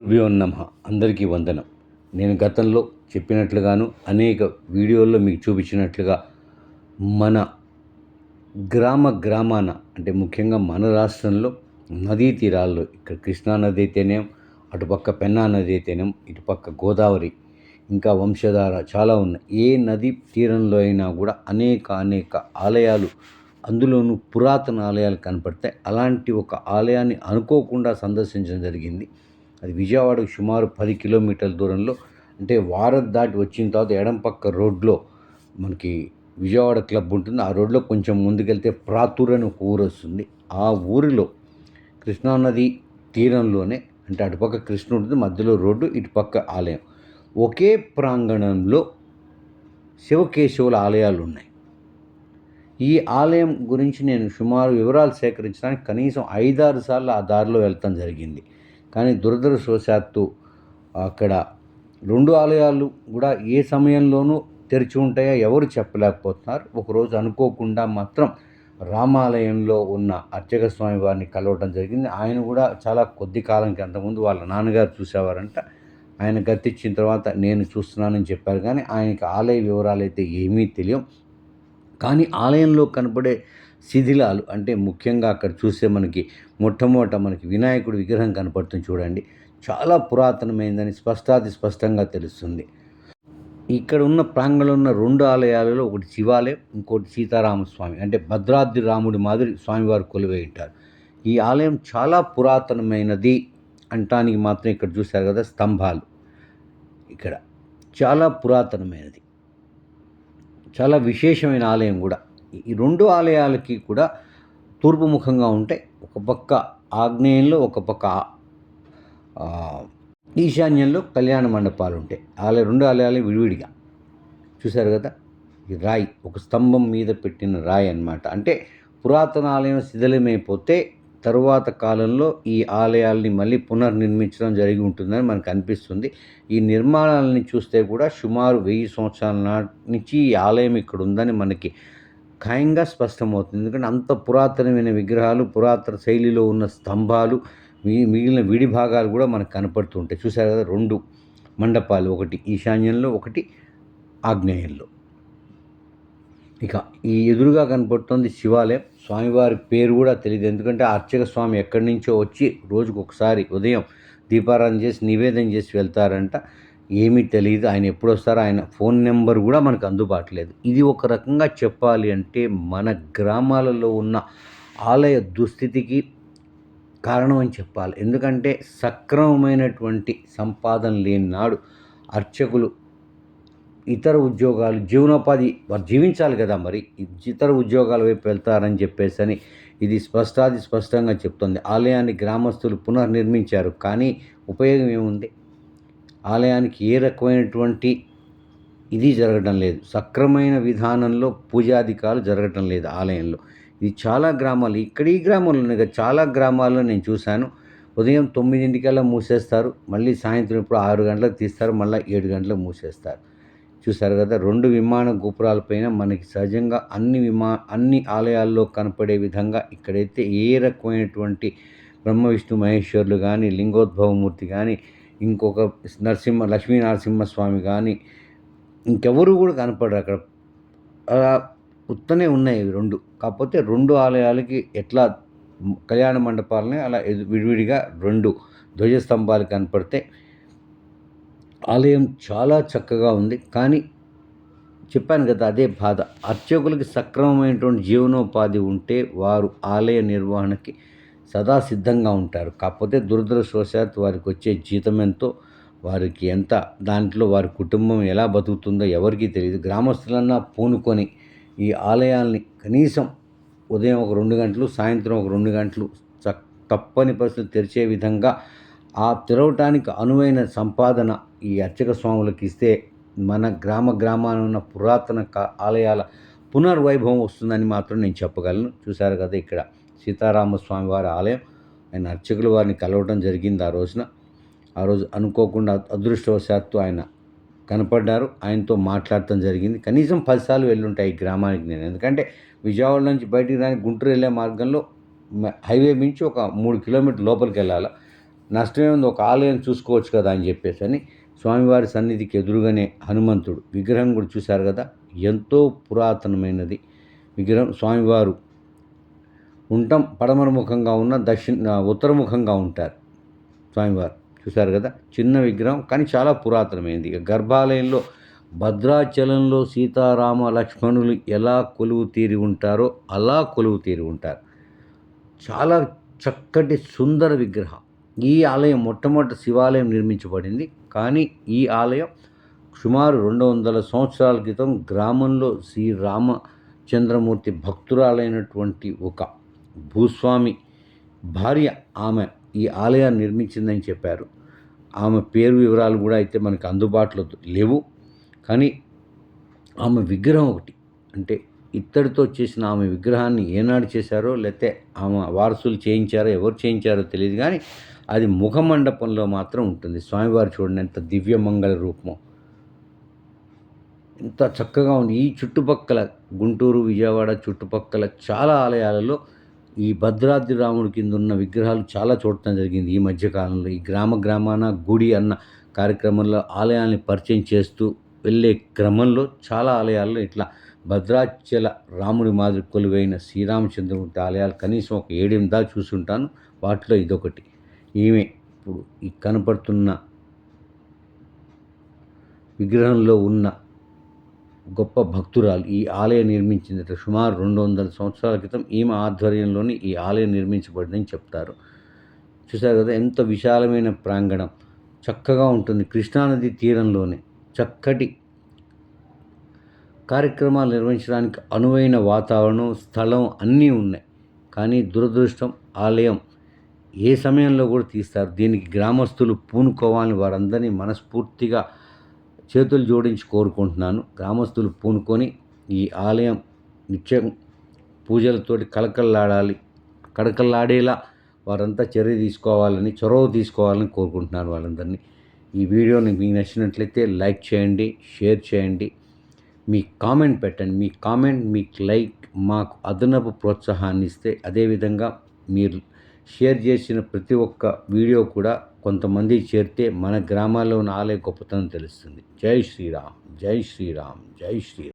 గురుభ్యో నమః. అందరికీ వందనం. నేను గతంలో చెప్పినట్లుగాను అనేక వీడియోల్లో మీకు చూపించినట్లుగా మన గ్రామాన అంటే ముఖ్యంగా మన రాష్ట్రంలో నదీ తీరాల్లో ఇక్కడ కృష్ణా నది అయితేనేం, అటుపక్క పెన్నా నది అయితేనేం, ఇటుపక్క గోదావరి, ఇంకా వంశధార చాలా ఉన్నాయి. ఏ నది తీరంలో అయినా కూడా అనేక ఆలయాలు, అందులోనూ పురాతన ఆలయాలు కనపడతాయి. అలాంటి ఒక ఆలయాన్ని అనుకోకుండా సందర్శించడం జరిగింది. అది విజయవాడకు సుమారు 10 కిలోమీటర్ల దూరంలో. అంటే వారధి దాటి వచ్చిన తర్వాత ఎడం పక్క రోడ్లో మనకి విజయవాడ క్లబ్ ఉంటుంది. ఆ రోడ్లో కొంచెం ముందుకెళ్తే ప్రాతూర్ అని ఒక ఊరు వస్తుంది. ఆ ఊరిలో కృష్ణానది తీరంలోనే, అంటే అటుపక్క కృష్ణుడు ఉంటుంది, మధ్యలో రోడ్డు, ఇటుపక్క ఆలయం. ఒకే ప్రాంగణంలో శివకేశవుల ఆలయాలు ఉన్నాయి. ఈ ఆలయం గురించి నేను సుమారు వివరాలు సేకరించడానికి కనీసం 5-6 సార్లు ఆ దారిలో వెళ్తాం జరిగింది. కానీ దురదృష్టవశాత్తు అక్కడ 2 ఆలయాలు కూడా ఏ సమయంలోనూ తెరిచి ఉంటాయో ఎవరు చెప్పలేకపోతున్నారు. ఒకరోజు అనుకోకుండా మాత్రం రామాలయంలో ఉన్న అర్చక స్వామి వారిని కలవడం జరిగింది. ఆయన కూడా చాలా కొద్ది కాలంకి, అంతకుముందు వాళ్ళ నాన్నగారు చూసేవారంట. ఆయన గతిచ్చిన తర్వాత నేను చూస్తున్నానని చెప్పారు. కానీ ఆయనకి ఆలయ వివరాలు అయితే ఏమీ తెలియవు. కానీ ఆలయంలో కనపడే శిథిలాలు, అంటే ముఖ్యంగా అక్కడ చూస్తే మనకి మొట్టమొదట మనకి వినాయకుడి విగ్రహం కనపడుతుంది చూడండి. చాలా పురాతనమైందని స్పష్టంగా తెలుస్తుంది. ఇక్కడ ఉన్న ప్రాంగణంలో ఉన్న 2 ఆలయాలలో ఒకటి శివాలయం, ఇంకోటి సీతారామస్వామి, అంటే భద్రాద్రి రాముడి మాదిరి స్వామివారు కొలువై ఉంటారు. ఈ ఆలయం చాలా పురాతనమైనది అంటానికి మాత్రం ఇక్కడ చూశారు కదా స్తంభాలు, ఇక్కడ చాలా పురాతనమైనది, చాలా విశేషమైన ఆలయం కూడా. ఈ 2 ఆలయాలకి కూడా తూర్పు ముఖంగా ఉంటాయి. ఒక పక్క ఆగ్నేయంలో, ఒక పక్క ఈశాన్యంలో కళ్యాణ మండపాలు ఉంటాయి. 2 ఆలయాలు విడివిడిగా. చూశారు కదా, ఈ రాయి ఒక స్తంభం మీద పెట్టిన రాయి అన్నమాట. అంటే పురాతన ఆలయం శిథిలమైపోతే తరువాత కాలంలో ఈ ఆలయాల్ని మళ్ళీ పునర్నిర్మించడం జరిగి ఉంటుందని మనకు అనిపిస్తుంది. ఈ నిర్మాణాలని చూస్తే కూడా సుమారు 1000 సంవత్సరాల నాటి నుంచి ఈ ఆలయం ఇక్కడ ఉందని మనకి ఖాయంగా స్పష్టమవుతుంది. ఎందుకంటే అంత పురాతనమైన విగ్రహాలు, పురాతన శైలిలో ఉన్న స్తంభాలు, మిగిలిన విడి భాగాలు కూడా మనకు కనపడుతూ ఉంటాయి. చూశారు కదా, 2 మండపాలు, ఒకటి ఈశాన్యంలో, ఒకటి ఆగ్నేయంలో. ఇక ఈ ఎదురుగా కనపడుతుంది శివాలయం. స్వామివారి పేరు కూడా తెలియదు, ఎందుకంటే అర్చక స్వామి ఎక్కడి నుంచో వచ్చి రోజుకు ఒకసారి ఉదయం దీపారాధన చేసి నివేదన చేసి వెళ్తారంట. ఏమీ తెలియదు ఆయన ఎప్పుడు వస్తారో, ఆయన ఫోన్ నెంబర్ కూడా మనకు అందుబాటులేదు. ఇది ఒక రకంగా చెప్పాలి అంటే మన గ్రామాలలో ఉన్న ఆలయ దుస్థితికి కారణం అని చెప్పాలి. ఎందుకంటే సక్రమమైనటువంటి సంపాదన లేని నాడు అర్చకులు ఇతర ఉద్యోగాలు, జీవనోపాధి వారు జీవించాలి కదా, మరి ఇతర ఉద్యోగాల వైపు వెళ్తారని చెప్పేసి ఇది స్పష్టంగా చెప్తుంది. ఆలయాన్ని గ్రామస్తులు పునర్నిర్మించారు, కానీ ఉపయోగం ఏముంది? ఆలయానికి ఏ రకమైనటువంటి ఇది జరగడం లేదు. సక్రమైన విధానంలో పూజాధికాలు జరగటం లేదు ఆలయంలో. ఇది చాలా గ్రామాలు, ఇక్కడ ఈ గ్రామంలో చాలా గ్రామాల్లో నేను చూశాను. ఉదయం 9 మూసేస్తారు, మళ్ళీ సాయంత్రం ఇప్పుడు 6 గంటలకు తీస్తారు, మళ్ళీ 7 గంటలకు మూసేస్తారు. చూశారు కదా, 2 విమాన గోపురాలపైన మనకి సహజంగా అన్ని ఆలయాల్లో కనపడే విధంగా ఇక్కడైతే ఏ రకమైనటువంటి బ్రహ్మ విష్ణు మహేశ్వరులు కానీ, లింగోద్భవమూర్తి కానీ, ఇంకొక లక్ష్మీ నరసింహస్వామి కానీ ఇంకెవరు కూడా కనపడరు అక్కడ. అలా ఉత్తనే ఉన్నాయి ఇవి 2. కాకపోతే 2 ఆలయాలకి ఎట్లా కళ్యాణ మండపాలని అలా విడివిడిగా 2 ధ్వజస్తంభాలు కనపడితే ఆలయం చాలా చక్కగా ఉంది. కానీ చెప్పాను కదా, అదే బాధ. అర్చకులకి సక్రమమైనటువంటి జీవనోపాధి ఉంటే వారు ఆలయ నిర్వహణకి సదా సిద్ధంగా ఉంటారు. కాకపోతే దురదృష్టవశాత్తు వారికి వచ్చే జీతం ఎంతో, వారికి ఎంత, దాంట్లో వారి కుటుంబం ఎలా బతుకుతుందో ఎవరికీ తెలియదు. గ్రామస్తులన్నా పూనుకొని ఈ ఆలయాల్ని కనీసం ఉదయం ఒక 2 గంటలు, సాయంత్రం ఒక 2 గంటలు తప్పని పరిస్థితులు తెరిచే విధంగా ఆ తెరవటానికి అనువైన సంపాదన ఈ అర్చక స్వాములకు ఇస్తే మన గ్రామాన ఉన్న పురాతన ఆలయాల పునర్వైభవం వస్తుందని మాత్రం నేను చెప్పగలను. చూశారు కదా, ఇక్కడ సీతారామస్వామి వారి ఆలయం. ఆయన అర్చకులు వారిని కలవడం జరిగింది ఆ రోజు అనుకోకుండా అదృష్టవశాత్తు ఆయన కనపడ్డారు. ఆయనతో మాట్లాడటం జరిగింది. కనీసం 10 సార్లు వెళ్ళుంటాయి ఈ గ్రామానికి నేను. ఎందుకంటే విజయవాడ నుంచి బయటికి రాని గుంటూరు వెళ్ళే మార్గంలో హైవే మించి ఒక 3 కిలోమీటర్ల లోపలికి వెళ్ళాలి. నష్టమే ఉంది, ఒక ఆలయం చూసుకోవచ్చు కదా అని చెప్పేసి అని స్వామివారి సన్నిధికి ఎదురుగానే హనుమంతుడు విగ్రహం కూడా చూశారు కదా, ఎంతో పురాతనమైనది విగ్రహం. స్వామివారు ఉండటం పడమర ముఖంగా ఉన్న ఉత్తరముఖంగా ఉంటారు స్వామివారు, చూశారు కదా, చిన్న విగ్రహం కానీ చాలా పురాతనమైనది. ఇక గర్భాలయంలో భద్రాచలంలో సీతారామ లక్ష్మణులు ఎలా కొలువు తీరి ఉంటారో అలా కొలువు తీరి ఉంటారు. చాలా చక్కటి సుందర విగ్రహం. ఈ ఆలయం మొట్టమొదటి శివాలయం నిర్మించబడింది, కానీ ఈ ఆలయం సుమారు 200 సంవత్సరాల క్రితం గ్రామంలో శ్రీరామచంద్రమూర్తి భక్తురాలైనటువంటి ఒక భూస్వామి భార్య ఆమె ఈ ఆలయాన్ని నిర్మించిందని చెప్పారు. ఆమె పేరు వివరాలు కూడా అయితే మనకు అందుబాటులో లేవు, కానీ ఆమె విగ్రహం ఒకటి, అంటే ఇత్తడితో చేసిన ఆమె విగ్రహాన్ని ఏనాడు చేశారో లేకపోతే ఆమె వారసులు చేయించారో ఎవరు చేయించారో తెలియదు, కానీ అది ముఖమండపంలో మాత్రం ఉంటుంది. స్వామివారు చూడండి ఎంత దివ్యమంగళ రూపమో, ఎంత చక్కగా ఉంది. ఈ చుట్టుపక్కల గుంటూరు, విజయవాడ చుట్టుపక్కల చాలా ఆలయాలలో ఈ భద్రాద్రి రాముడి కింద ఉన్న విగ్రహాలు చాలా చూడటం జరిగింది ఈ మధ్యకాలంలో. ఈ గ్రామాన గుడి అన్న కార్యక్రమంలో ఆలయాల్ని పరిచయం చేస్తూ వెళ్ళే క్రమంలో చాలా ఆలయాల్లో ఇట్లా భద్రాచల రాముడి మాదిరి కొలువైన శ్రీరామచంద్రమూర్తి ఆలయాలు కనీసం ఒక 7-8 దాకా చూసుంటాను. వాటిలో ఇదొకటి. ఈమె ఇప్పుడు ఈ కనపడుతున్న విగ్రహంలో ఉన్న గొప్ప భక్తురాలు ఈ ఆలయం నిర్మించింది సుమారు 200 సంవత్సరాల క్రితం ఈమె ఆధ్వర్యంలోని ఈ ఆలయం నిర్మించబడిందని చెప్తారు. చూశారు కదా ఎంత విశాలమైన ప్రాంగణం, చక్కగా ఉంటుంది. కృష్ణానది తీరంలోనే చక్కటి కార్యక్రమాలు నిర్వహించడానికి అనువైన వాతావరణం, స్థలం అన్నీ ఉన్నాయి. కానీ దురదృష్టం ఆలయం ఏ సమయంలో కూడా తీస్తారు. దీనికి గ్రామస్తులు పూనుకోవాలని వారందరినీ మనస్ఫూర్తిగా చేతులు జోడించి కోరుకుంటున్నాను. గ్రామస్తులు పూనుకొని ఈ ఆలయం నిత్యం పూజలతోటి కడకల్లాడేలా వారంతా చొరవ తీసుకోవాలని కోరుకుంటున్నాను వాళ్ళందరినీ. ఈ వీడియోని మీకు నచ్చినట్లయితే లైక్ చేయండి, షేర్ చేయండి, మీ కామెంట్ పెట్టండి. మీ కామెంట్, మీకు లైక్ మాకు అదనపు ప్రోత్సాహాన్ని ఇస్తే, అదేవిధంగా మీరు షేర్ చేసిన ప్రతి ఒక్క వీడియో కూడా కొంతమందికి చేరితే మన గ్రామాల్లో ఉన్న ఆలయ గొప్పతనం తెలుస్తుంది. జై శ్రీరామ్, జై శ్రీరామ్, జై శ్రీరామ్.